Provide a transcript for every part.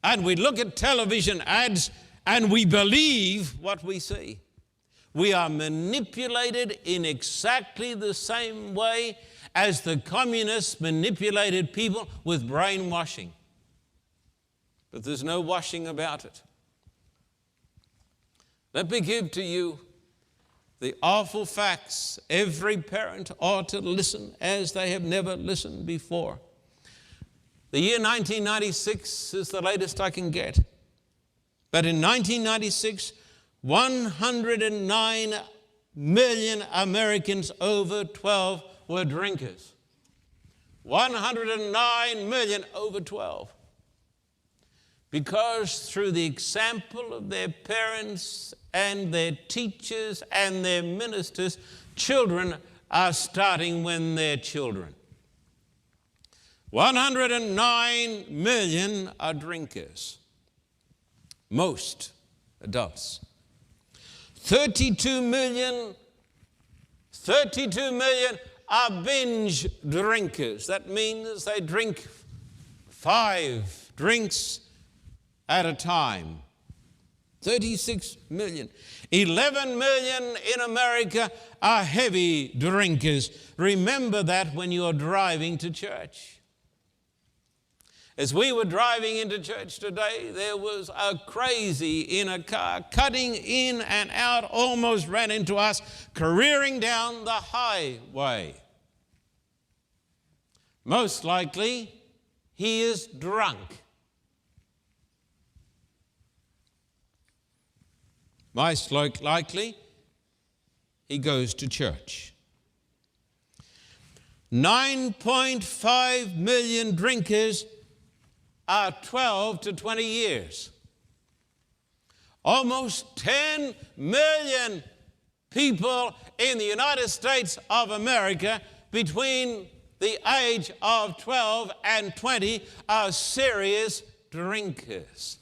and we look at television ads and we believe what we see. We are manipulated in exactly the same way as the communists manipulated people with brainwashing. But there's no washing about it. Let me give to you the awful facts. Every parent ought to listen as they have never listened before. The year 1996 is the latest I can get. But in 1996, 109 million Americans over 12 were drinkers. 109 million over 12. Because through the example of their parents and their teachers and their ministers, children are starting when they're children. 109 million are drinkers, most adults. 32 million are binge drinkers. That means they drink 5 drinks at a time. 36 million. 11 million in America are heavy drinkers. Remember that when you're driving to church. As we were driving into church today, there was a crazy in a car, cutting in and out, almost ran into us, careering down the highway. Most likely, he is drunk. Most likely, he goes to church. 9.5 million drinkers are 12 to 20 years. Almost 10 million people in the United States of America between the age of 12 and 20 are serious drinkers.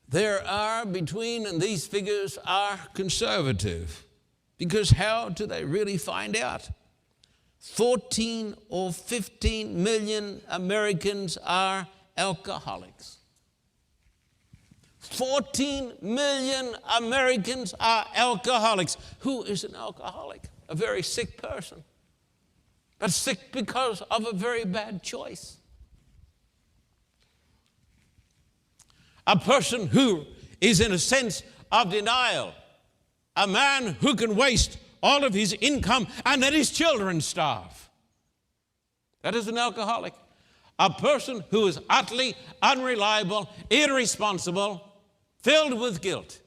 There are between, and these figures are conservative, because how do they really find out? 14 or 15 million Americans are alcoholics. 14 million Americans are alcoholics. Who is an alcoholic? A very sick person, but sick because of a very bad choice. A person who is in a sense of denial. A man who can waste all of his income and let his children starve. That is an alcoholic. A person who is utterly unreliable, irresponsible, filled with guilt.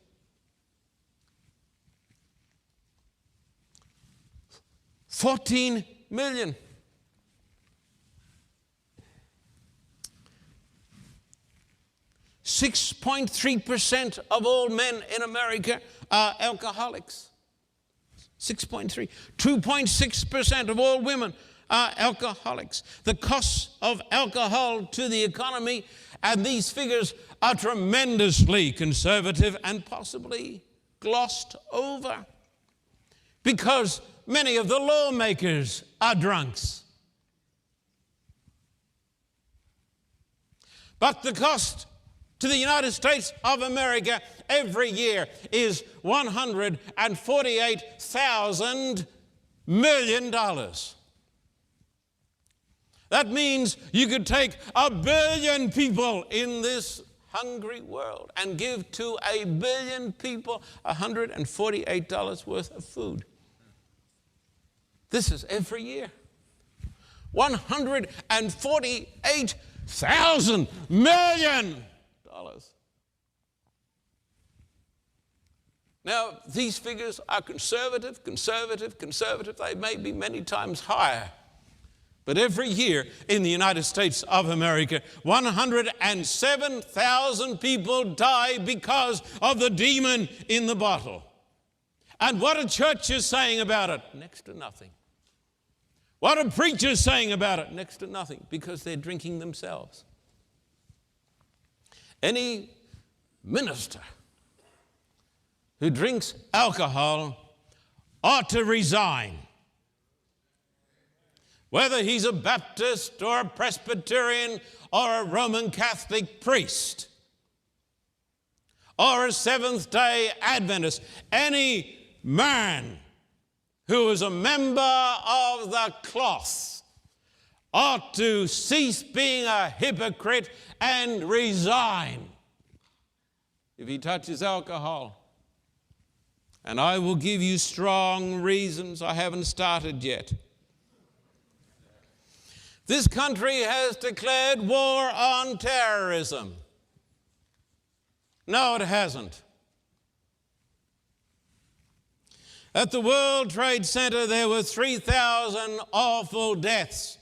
$14 million. 6.3% of all men in America are alcoholics. 6.3. 2.6% of all women are alcoholics. The cost of alcohol to the economy, and these figures are tremendously conservative and possibly glossed over, because many of the lawmakers are drunks. But the cost to the United States of America every year is $148,000 million. That means you could take 1 billion people in this hungry world and give to 1 billion people $148 worth of food. This is every year. $148,000 million. Now, these figures are conservative. They may be many times higher. But every year in the United States of America, 107,000 people die because of the demon in the bottle. And what a church is saying about it? Next to nothing. What a preacher is saying about it? Next to nothing, because they're drinking themselves. Any minister who drinks alcohol ought to resign. whether he's a Baptist or a Presbyterian or a Roman Catholic priest or a Seventh-day Adventist, any man who is a member of the cloth ought to cease being a hypocrite and resign if he touches alcohol. And I will give you strong reasons. I haven't started yet. This country has declared war on terrorism. No, it hasn't. At the World Trade Center, there were 3,000 awful deaths.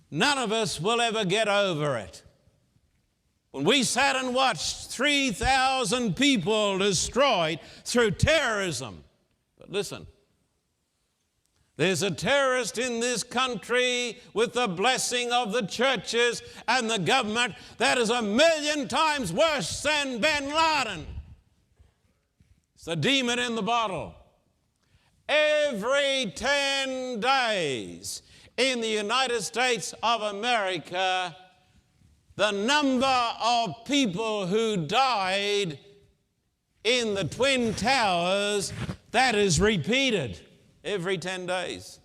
None of us will ever get over it. When we sat and watched 3,000 people destroyed through terrorism. But listen, there's a terrorist in this country with the blessing of the churches and the government that is 1,000,000 times worse than bin Laden. It's the demon in the bottle. Every 10 days in the United States of America, the number of people who died in the Twin Towers, that is repeated every 10 days.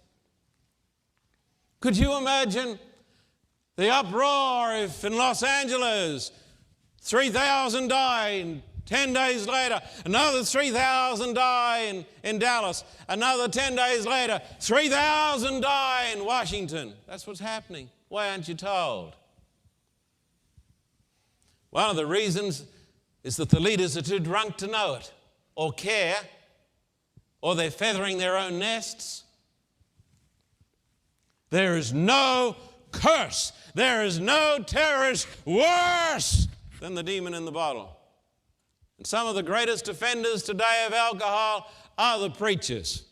Could you imagine the uproar if in Los Angeles 3,000 died, 10 days later, another 3,000 die in Dallas, another 10 days later, 3,000 die in Washington. That's what's happening. Why aren't you told? One of the reasons is that the leaders are too drunk to know it or care, or they're feathering their own nests. There is no curse, there is no terrorist worse than the demon in the bottle. And some of the greatest offenders today of alcohol are the preachers.